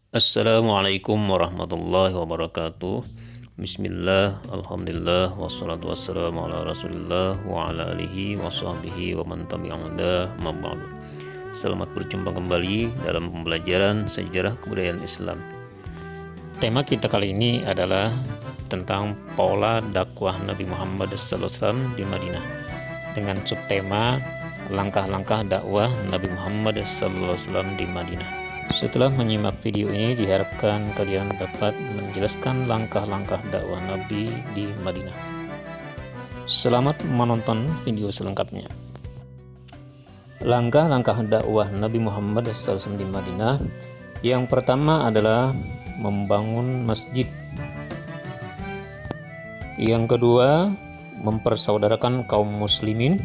Assalamualaikum warahmatullahi wabarakatuh. Bismillah, alhamdulillah, wassalatu wassalamu ala rasulillah wa ala alihi wa sahbihi wa man tabi'ahum ma ba'du. Selamat berjumpa kembali dalam pembelajaran sejarah kebudayaan Islam. Tema kita kali ini adalah tentang pola dakwah Nabi Muhammad SAW di Madinah, dengan subtema langkah-langkah dakwah Nabi Muhammad SAW di Madinah. Setelah menyimak video ini, diharapkan kalian dapat menjelaskan langkah-langkah dakwah Nabi di Madinah. Selamat menonton video selengkapnya. Langkah-langkah dakwah Nabi Muhammad SAW di Madinah. Yang pertama adalah membangun masjid. Yang kedua, mempersaudarakan kaum muslimin.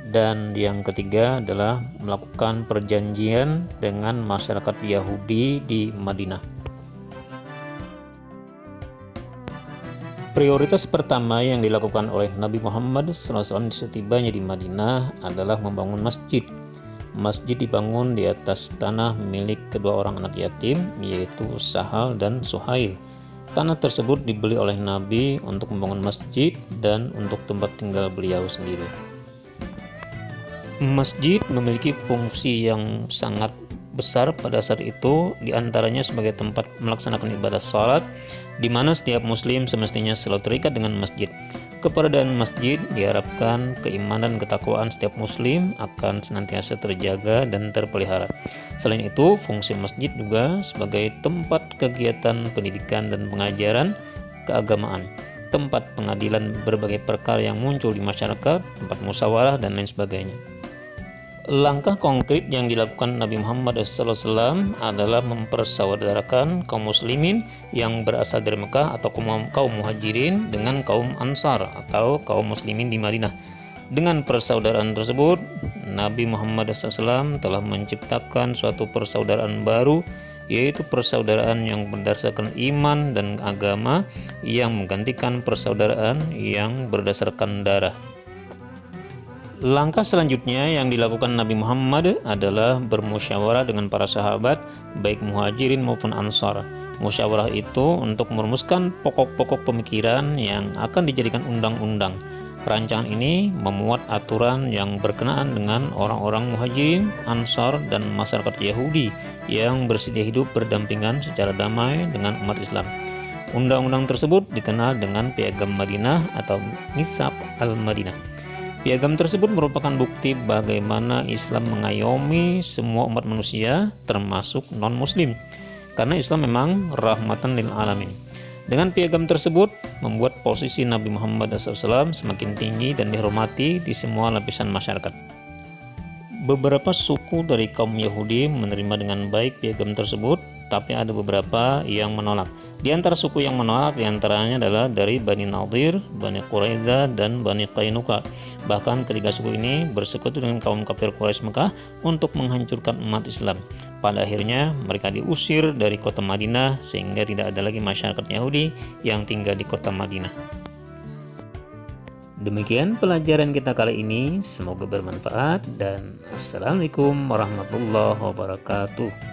Dan yang ketiga adalah melakukan perjanjian dengan masyarakat Yahudi di Madinah. Prioritas pertama yang dilakukan oleh Nabi Muhammad SAW setibanya di Madinah adalah membangun masjid. Masjid dibangun di atas tanah milik kedua orang anak yatim, yaitu Sahal dan Suhail. Tanah tersebut dibeli oleh Nabi untuk membangun masjid dan untuk tempat tinggal beliau sendiri. Masjid memiliki fungsi yang sangat besar pada saat itu, diantaranya sebagai tempat melaksanakan ibadah sholat, di mana setiap muslim semestinya selalu terikat dengan masjid. Keberadaan masjid diharapkan keimanan dan ketakwaan setiap muslim akan senantiasa terjaga dan terpelihara. Selain itu, fungsi masjid juga sebagai tempat kegiatan pendidikan dan pengajaran keagamaan, tempat pengadilan berbagai perkara yang muncul di masyarakat, tempat musyawarah, dan lain sebagainya. Langkah konkret yang dilakukan Nabi Muhammad SAW adalah mempersaudarakan kaum muslimin yang berasal dari Mekah atau kaum muhajirin dengan kaum ansar atau kaum muslimin di Madinah. Dengan persaudaraan tersebut, Nabi Muhammad SAW telah menciptakan suatu persaudaraan baru, yaitu persaudaraan yang berdasarkan iman dan agama, yang menggantikan persaudaraan yang berdasarkan darah. Langkah selanjutnya yang dilakukan Nabi Muhammad adalah bermusyawarah dengan para sahabat, baik muhajirin maupun ansar. Musyawarah itu untuk merumuskan pokok-pokok pemikiran yang akan dijadikan undang-undang. Rancangan ini memuat aturan yang berkenaan dengan orang-orang muhajirin, ansar, dan masyarakat Yahudi yang bersedia hidup berdampingan secara damai dengan umat Islam. Undang-undang tersebut dikenal dengan Piagam Madinah atau Mitsaq al-Madinah. Piagam tersebut merupakan bukti bagaimana Islam mengayomi semua umat manusia, termasuk non-muslim, karena Islam memang rahmatan lil alamin. Dengan piagam tersebut membuat posisi Nabi Muhammad SAW semakin tinggi dan dihormati di semua lapisan masyarakat. Beberapa suku dari kaum Yahudi menerima dengan baik piagam tersebut, tapi ada beberapa yang menolak. Di antara suku yang menolak diantaranya adalah dari Bani Nadir, Bani Quraiza, dan Bani Qainuqa. Bahkan ketiga suku ini bersekutu dengan kaum kafir Quraisy Mekah untuk menghancurkan umat Islam. Pada akhirnya mereka diusir dari kota Madinah, sehingga tidak ada lagi masyarakat Yahudi yang tinggal di kota Madinah. Demikian pelajaran kita kali ini, semoga bermanfaat, dan assalamualaikum warahmatullahi wabarakatuh.